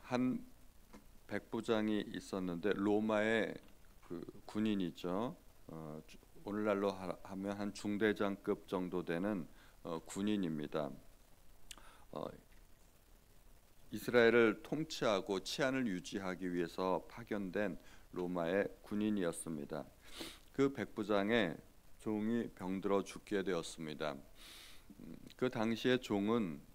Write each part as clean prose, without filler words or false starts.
한 백부장이 있었는데 로마의 그 군인이죠. 오늘날로 하면 한 중대장급 정도 되는 군인입니다. 어, 이스라엘을 통치하고 치안을 유지하기 위해서 파견된 로마의 군인이었습니다. 그 백부장의 종이 병들어 죽게 되었습니다. 그 당시에 종은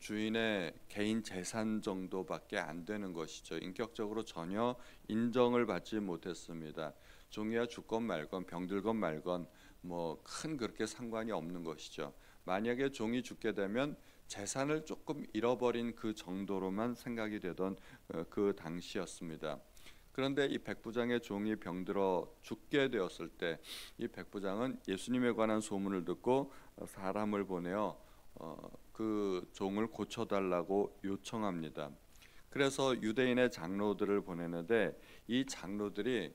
주인의 개인 재산 정도밖에 안 되는 것이죠. 인격적으로 전혀 인정을 받지 못했습니다. 종이야 죽건 말건 병들건 말건 뭐 큰 그렇게 상관이 없는 것이죠. 만약에 종이 죽게 되면 재산을 조금 잃어버린 그 정도로만 생각이 되던 그 당시였습니다. 그런데 이 백부장의 종이 병들어 죽게 되었을 때 이 백부장은 예수님에 관한 소문을 듣고 사람을 보내어 그 종을 고쳐달라고 요청합니다. 그래서 유대인의 장로들을 보내는데 이 장로들이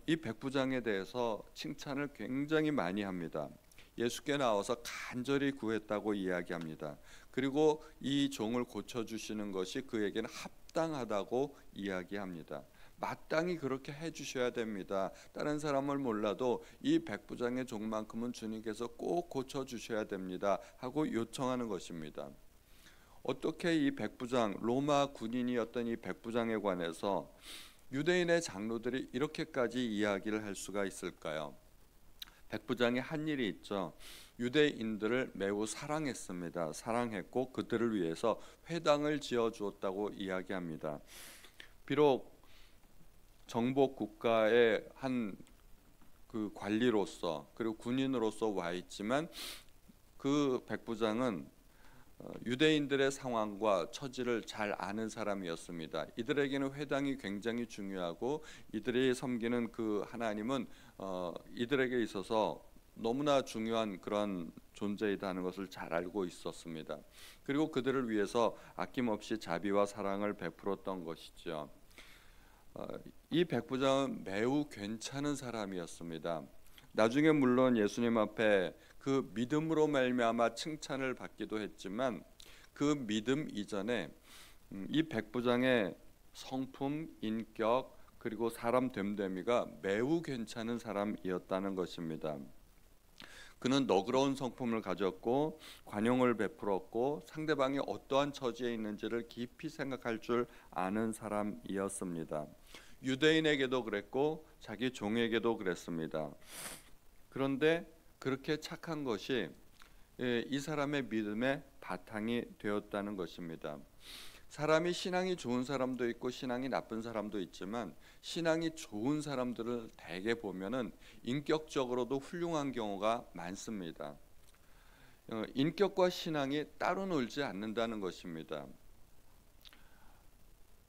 이 백부장에 대해서 칭찬을 굉장히 많이 합니다. 예수께 나와서 간절히 구했다고 이야기합니다. 그리고 이 종을 고쳐주시는 것이 그에게는 합당하다고 이야기합니다. 마땅히 그렇게 해주셔야 됩니다. 다른 사람을 몰라도 이 백부장의 종만큼은 주님께서 꼭 고쳐주셔야 됩니다 하고 요청하는 것입니다. 어떻게 이 백부장, 로마 군인이었던 이 백부장에 관해서 유대인의 장로들이 이렇게까지 이야기를 할 수가 있을까요? 백부장이 한 일이 있죠. 유대인들을 매우 사랑했습니다. 사랑했고 그들을 위해서 회당을 지어주었다고 이야기합니다. 비록 정복 국가의 한 그 관리로서 그리고 군인으로서 와 있지만 그 백부장은 유대인들의 상황과 처지를 잘 아는 사람이었습니다. 이들에게는 회당이 굉장히 중요하고 이들이 섬기는 그 하나님은 이들에게 있어서 너무나 중요한 그런 존재이다는 것을 잘 알고 있었습니다. 그리고 그들을 위해서 아낌없이 자비와 사랑을 베풀었던 것이죠. 이 백부장은 매우 괜찮은 사람이었습니다. 나중에 물론 예수님 앞에 그 믿음으로 말미암아 칭찬을 받기도 했지만 그 믿음 이전에 이 백부장의 성품, 인격 그리고 사람 됨됨이가 매우 괜찮은 사람이었다는 것입니다. 그는 너그러운 성품을 가졌고 관용을 베풀었고 상대방이 어떠한 처지에 있는지를 깊이 생각할 줄 아는 사람이었습니다. 유대인에게도 그랬고 자기 종에게도 그랬습니다. 그런데 그렇게 착한 것이 이 사람의 믿음의 바탕이 되었다는 것입니다. 사람이 신앙이 좋은 사람도 있고 신앙이 나쁜 사람도 있지만 신앙이 좋은 사람들을 대개 보면은 인격적으로도 훌륭한 경우가 많습니다. 인격과 신앙이 따로 놀지 않는다는 것입니다.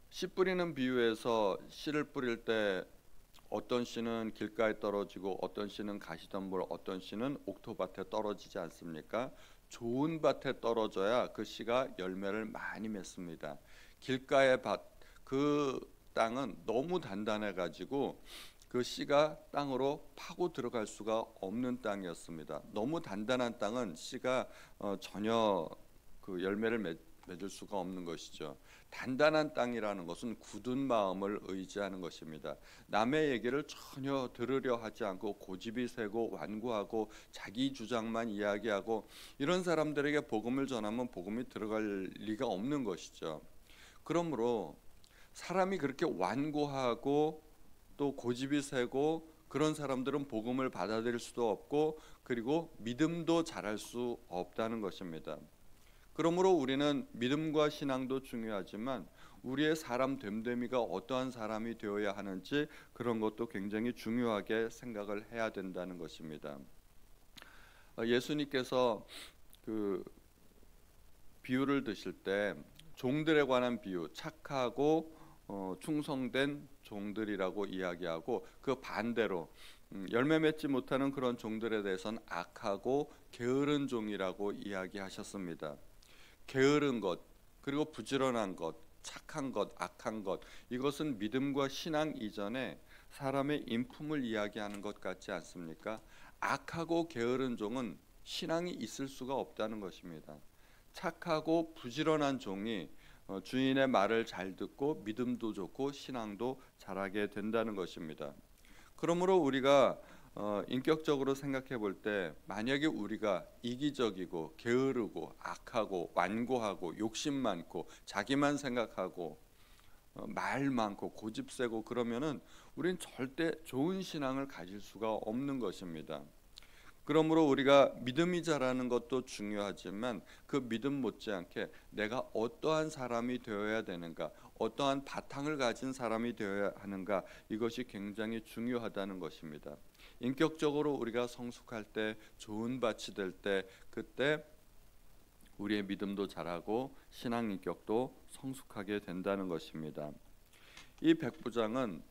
씨 뿌리는 비유에서 씨를 뿌릴 때 어떤 씨는 길가에 떨어지고 어떤 씨는 가시덤불, 어떤 씨는 옥토밭에 떨어지지 않습니까? 좋은 밭에 떨어져야 그 씨가 열매를 많이 맺습니다. 길가의 밭, 그 땅은 너무 단단해 가지고 그 씨가 땅으로 파고 들어갈 수가 없는 땅이었습니다. 너무 단단한 땅은 씨가 전혀 그 열매를 맺을 수가 없는 것이죠. 단단한 땅이라는 것은 굳은 마음을 의지하는 것입니다. 남의 얘기를 전혀 들으려 하지 않고 고집이 세고 완고하고 자기 주장만 이야기하고 이런 사람들에게 복음을 전하면 복음이 들어갈 리가 없는 것이죠. 그러므로 사람이 그렇게 완고하고 또 고집이 세고 그런 사람들은 복음을 받아들일 수도 없고 그리고 믿음도 잘할 수 없다는 것입니다. 그러므로 우리는 믿음과 신앙도 중요하지만 우리의 사람 됨됨이가 어떠한 사람이 되어야 하는지 그런 것도 굉장히 중요하게 생각을 해야 된다는 것입니다. 예수님께서 그 비유를 드실 때 종들에 관한 비유, 착하고 충성된 종들이라고 이야기하고 그 반대로 열매 맺지 못하는 그런 종들에 대해서는 악하고 게으른 종이라고 이야기하셨습니다. 게으른 것, 그리고 부지런한 것, 착한 것, 악한 것, 이것은 믿음과 신앙 이전에 사람의 인품을 이야기하는 것 같지 않습니까? 악하고 게으른 종은 신앙이 있을 수가 없다는 것입니다. 착하고 부지런한 종이 주인의 말을 잘 듣고 믿음도 좋고 신앙도 잘하게 된다는 것입니다. 그러므로 우리가 인격적으로 생각해 볼 때 만약에 우리가 이기적이고 게으르고 악하고 완고하고 욕심 많고 자기만 생각하고 말 많고 고집 세고 그러면은 우리는 절대 좋은 신앙을 가질 수가 없는 것입니다. 그러므로 우리가 믿음이 자라는 것도 중요하지만 그 믿음 못지않게 내가 어떠한 사람이 되어야 되는가, 어떠한 바탕을 가진 사람이 되어야 하는가, 이것이 굉장히 중요하다는 것입니다. 인격적으로 우리가 성숙할 때, 좋은 밭이 될 때, 그때 우리의 믿음도 자라고 신앙 인격도 성숙하게 된다는 것입니다. 이 백부장은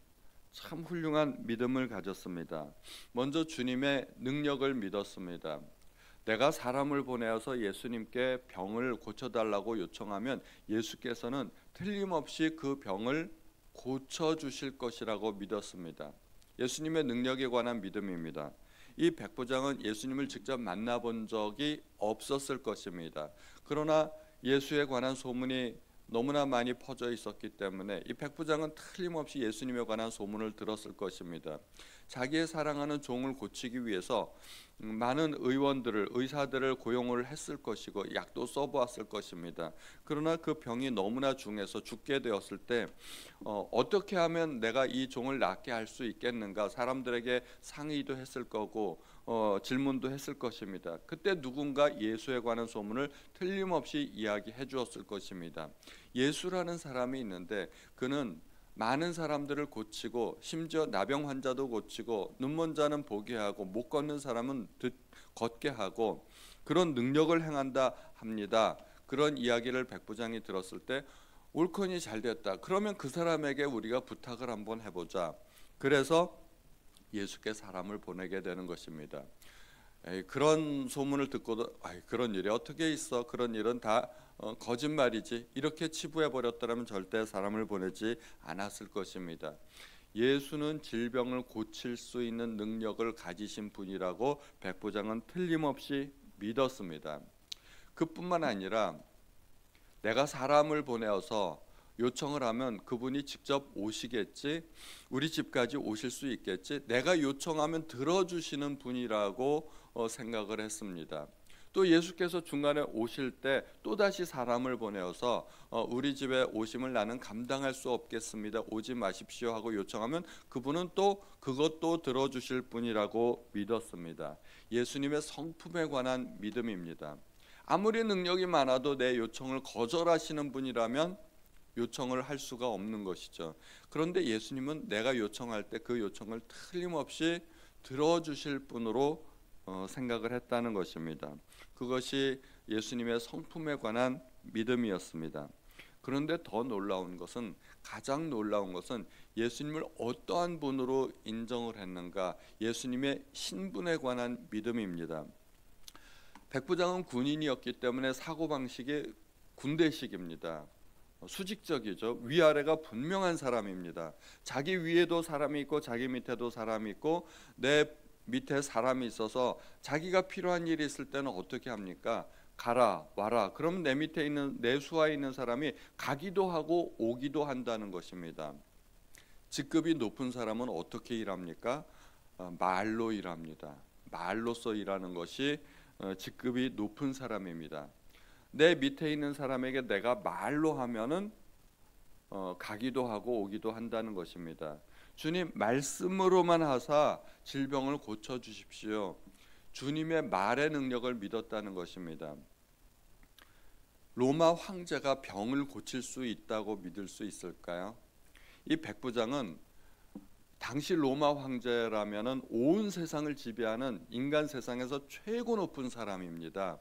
참 훌륭한 믿음을 가졌습니다. 먼저 주님의 능력을 믿었습니다. 내가 사람을 보내어서 예수님께 병을 고쳐달라고 요청하면 예수께서는 틀림없이 그 병을 고쳐주실 것이라고 믿었습니다. 예수님의 능력에 관한 믿음입니다. 이 백부장은 예수님을 직접 만나본 적이 없었을 것입니다. 그러나 예수에 관한 소문이 너무나 많이 퍼져 있었기 때문에 이 백부장은 틀림없이 예수님에 관한 소문을 들었을 것입니다. 자기의 사랑하는 종을 고치기 위해서 많은 의사들을 고용을 했을 것이고 약도 써보았을 것입니다. 그러나 그 병이 너무나 중해서 죽게 되었을 때 어떻게 하면 내가 이 종을 낫게 할 수 있겠는가, 사람들에게 상의도 했을 거고 질문도 했을 것입니다. 그때 누군가 예수에 관한 소문을 틀림없이 이야기해 주었을 것입니다. 예수라는 사람이 있는데 그는 많은 사람들을 고치고 심지어 나병 환자도 고치고 눈먼 자는 보게 하고 못 걷는 사람은 걷게 하고 그런 능력을 행한다 합니다. 그런 이야기를 백부장이 들었을 때 옳거니 잘 됐다. 그러면 그 사람에게 우리가 부탁을 한번 해보자. 그래서 예수께 사람을 보내게 되는 것입니다. 그런 소문을 듣고도 그런 일이 어떻게 있어? 그런 일은 다 거짓말이지. 이렇게 치부해 버렸더라면 절대 사람을 보내지 않았을 것입니다. 예수는 질병을 고칠 수 있는 능력을 가지신 분이라고 백부장은 틀림없이 믿었습니다. 그뿐만 아니라 내가 사람을 보내어서 요청을 하면 그분이 직접 오시겠지, 우리 집까지 오실 수 있겠지, 내가 요청하면 들어주시는 분이라고 생각을 했습니다. 또 예수께서 중간에 오실 때 또다시 사람을 보내어서 우리 집에 오심을 나는 감당할 수 없겠습니다, 오지 마십시오 하고 요청하면 그분은 또 그것도 들어주실 분이라고 믿었습니다. 예수님의 성품에 관한 믿음입니다. 아무리 능력이 많아도 내 요청을 거절하시는 분이라면 요청을 할 수가 없는 것이죠. 그런데 예수님은 내가 요청할 때 그 요청을 틀림없이 들어주실 분으로 생각을 했다는 것입니다. 그것이 예수님의 성품에 관한 믿음이었습니다. 그런데 더 놀라운 것은, 가장 놀라운 것은 예수님을 어떠한 분으로 인정을 했는가, 예수님의 신분에 관한 믿음입니다. 백부장은 군인이었기 때문에 사고방식이 군대식입니다. 수직적이죠. 위아래가 분명한 사람입니다. 자기 위에도 사람이 있고 자기 밑에도 사람이 있고 내 밑에 사람이 있어서 자기가 필요한 일이 있을 때는 어떻게 합니까? 가라 와라. 그럼 내 밑에 있는 내 수하에 있는 사람이 가기도 하고 오기도 한다는 것입니다. 직급이 높은 사람은 어떻게 일합니까? 말로 일합니다. 말로써 일하는 것이 직급이 높은 사람입니다. 내 밑에 있는 사람에게 내가 말로 하면은 가기도 하고 오기도 한다는 것입니다. 주님 말씀으로만 하사 질병을 고쳐 주십시오. 주님의 말의 능력을 믿었다는 것입니다. 로마 황제가 병을 고칠 수 있다고 믿을 수 있을까요? 이 백부장은 당시 로마 황제라면은 온 세상을 지배하는 인간 세상에서 최고 높은 사람입니다.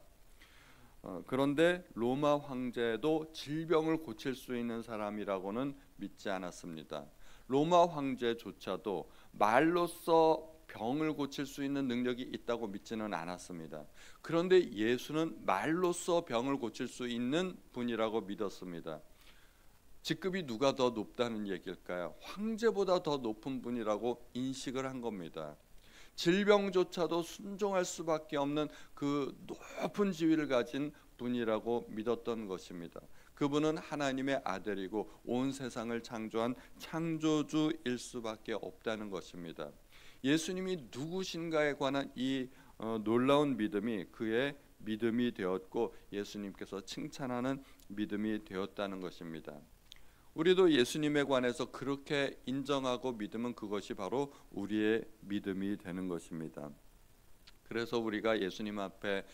그런데 로마 황제도 질병을 고칠 수 있는 사람이라고는 믿지 않았습니다. 로마 황제조차도 말로써 병을 고칠 수 있는 능력이 있다고 믿지는 않았습니다. 그런데 예수는 말로써 병을 고칠 수 있는 분이라고 믿었습니다. 직급이 누가 더 높다는 얘기일까요? 황제보다 더 높은 분이라고 인식을 한 겁니다. 질병조차도 순종할 수밖에 없는 그 높은 지위를 가진 분이라고 믿었던 것입니다. 그분은 하나님의 아들이고 온 세상을 창조한 창조주일 수밖에 없다는 것입니다. 예수님이 누구신가에 관한 이 놀라운 믿음이 그의 믿음이 되었고 예수님께서 칭찬하는 믿음이 되었다는 것입니다. 우리도 예수님에 관해서 그렇게 인정하고 믿으면 그것이 바로 우리의 믿음이 되는 것입니다. 그래서 우리가 예수님 앞에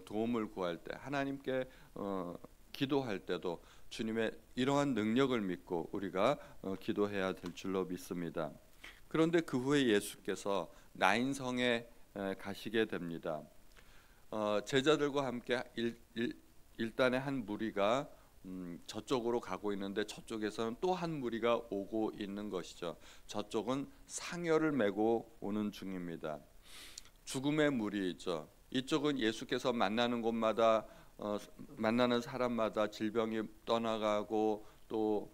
도움을 구할 때, 하나님께 기도할 때도 주님의 이러한 능력을 믿고 우리가 기도해야 될 줄로 믿습니다. 그런데 그 후에 예수께서 나인성에 가시게 됩니다. 제자들과 함께 일단의 한 무리가 저쪽으로 가고 있는데 저쪽에서는 또 한 무리가 오고 있는 것이죠. 저쪽은 상여를 메고 오는 중입니다. 죽음의 무리이죠. 이쪽은 예수께서 만나는 곳마다 만나는 사람마다 질병이 떠나가고 또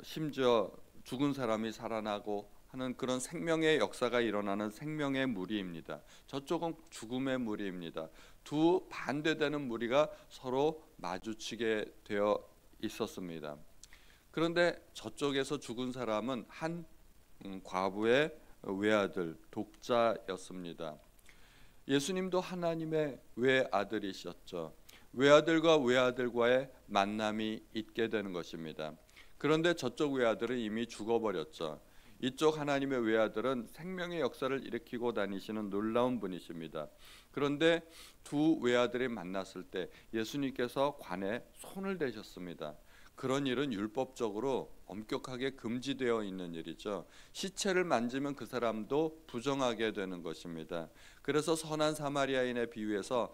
심지어 죽은 사람이 살아나고 하는 그런 생명의 역사가 일어나는 생명의 무리입니다. 저쪽은 죽음의 무리입니다. 두 반대되는 무리가 서로 마주치게 되어 있었습니다. 그런데 저쪽에서 죽은 사람은 한 과부의 외아들, 독자였습니다. 예수님도 하나님의 외아들이셨죠. 외아들과 외아들과의 만남이 있게 되는 것입니다. 그런데 저쪽 외아들은 이미 죽어버렸죠. 이쪽 하나님의 외아들은 생명의 역사를 일으키고 다니시는 놀라운 분이십니다. 그런데 두 외아들이 만났을 때 예수님께서 관에 손을 대셨습니다. 그런 일은 율법적으로 엄격하게 금지되어 있는 일이죠. 시체를 만지면 그 사람도 부정하게 되는 것입니다. 그래서 선한 사마리아인의 비유에서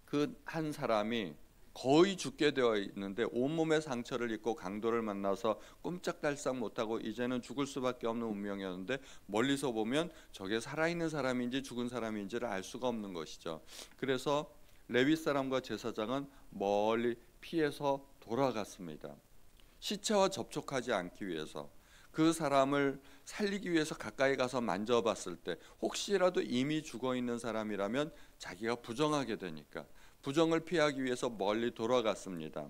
그 한 사람이 거의 죽게 되어 있는데 온몸에 상처를 입고 강도를 만나서 꼼짝달싹 못하고 이제는 죽을 수밖에 없는 운명이었는데 멀리서 보면 저게 살아있는 사람인지 죽은 사람인지를 알 수가 없는 것이죠. 그래서 레위 사람과 제사장은 멀리 피해서 돌아갔습니다. 시체와 접촉하지 않기 위해서, 그 사람을 살리기 위해서 가까이 가서 만져봤을 때 혹시라도 이미 죽어있는 사람이라면 자기가 부정하게 되니까 부정을 피하기 위해서 멀리 돌아갔습니다.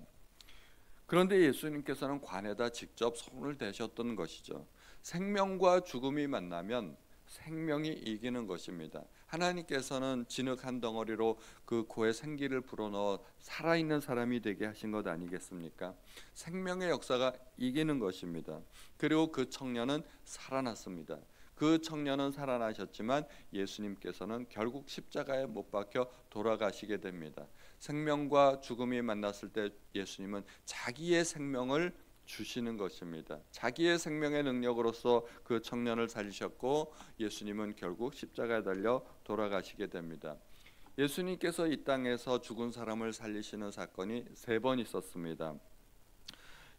그런데 예수님께서는 관에다 직접 손을 대셨던 것이죠. 생명과 죽음이 만나면 생명이 이기는 것입니다. 하나님께서는 진흙 한 덩어리로 그 코에 생기를 불어넣어 살아있는 사람이 되게 하신 것 아니겠습니까? 생명의 역사가 이기는 것입니다. 그리고 그 청년은 살아났습니다. 그 청년은 살아나셨지만 예수님께서는 결국 십자가에 못 박혀 돌아가시게 됩니다. 생명과 죽음이 만났을 때 예수님은 자기의 생명을 주시는 것입니다. 자기의 생명의 능력으로서 그 청년을 살리셨고 예수님은 결국 십자가에 달려 돌아가시게 됩니다. 예수님께서 이 땅에서 죽은 사람을 살리시는 사건이 3번 있었습니다.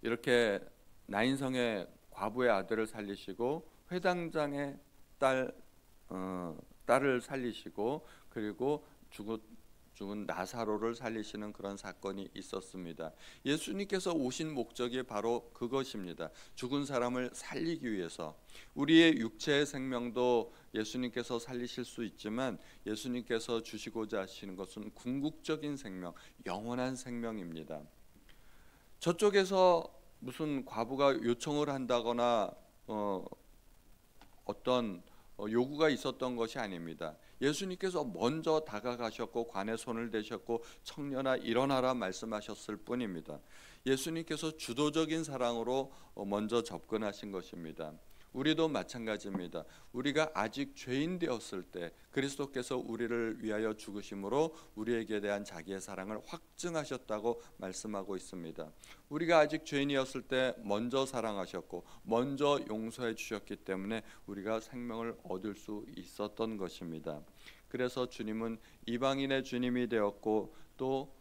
이렇게 나인성의 과부의 아들을 살리시고 회당장의 딸을 살리시고 그리고 죽은 나사로를 살리시는 그런 사건이 있었습니다. 예수님께서 오신 목적이 바로 그것입니다. 죽은 사람을 살리기 위해서. 우리의 육체의 생명도 예수님께서 살리실 수 있지만 예수님께서 주시고자 하시는 것은 궁극적인 생명, 영원한 생명입니다. 저쪽에서 무슨 과부가 요청을 한다거나 어떤 요구가 있었던 것이 아닙니다. 예수님께서 먼저 다가가셨고 관에 손을 대셨고 청년아 일어나라 말씀하셨을 뿐입니다. 예수님께서 주도적인 사랑으로 먼저 접근하신 것입니다. 우리도 마찬가지입니다. 우리가 아직 죄인 되었을 때 그리스도께서 우리를 위하여 죽으심으로 우리에게 대한 자기의 사랑을 확증하셨다고 말씀하고 있습니다. 우리가 아직 죄인이었을 때 먼저 사랑하셨고 먼저 용서해 주셨기 때문에 우리가 생명을 얻을 수 있었던 것입니다. 그래서 주님은 이방인의 주님이 되었고 또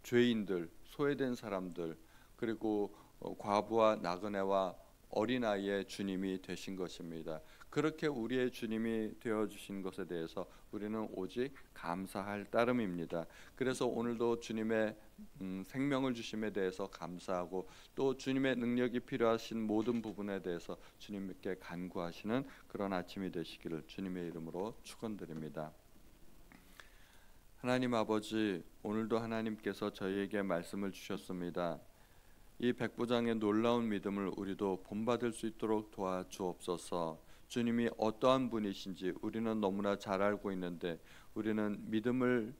죄인들, 소외된 사람들, 그리고 과부와 나그네와 어린아이의 주님이 되신 것입니다. 그렇게 우리의 주님이 되어주신 것에 대해서 우리는 오직 감사할 따름입니다. 그래서 오늘도 주님의 생명을 주심에 대해서 감사하고 또 주님의 능력이 필요하신 모든 부분에 대해서 주님께 간구하시는 그런 아침이 되시기를 주님의 이름으로 축원드립니다. 하나님 아버지, 오늘도 하나님께서 저희에게 말씀을 주셨습니다. 이 백부장의 놀라운 믿음을 우리도 본받을 수 있도록 도와주옵소서. 주님이 어떠한 분이신지 우리는 너무나 잘 알고 있는데 우리는 믿음을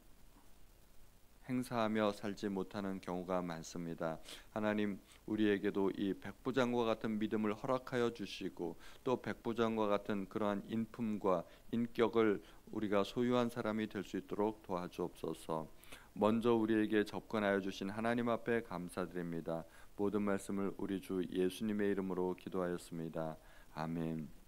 행사하며 살지 못하는 경우가 많습니다. 하나님, 우리에게도 이 백부장과 같은 믿음을 허락하여 주시고 또 백부장과 같은 그러한 인품과 인격을 우리가 소유한 사람이 될 수 있도록 도와주옵소서. 먼저 우리에게 접근하여 주신 하나님 앞에 감사드립니다. 모든 말씀을 우리 주 예수님의 이름으로 기도하였습니다. 아멘.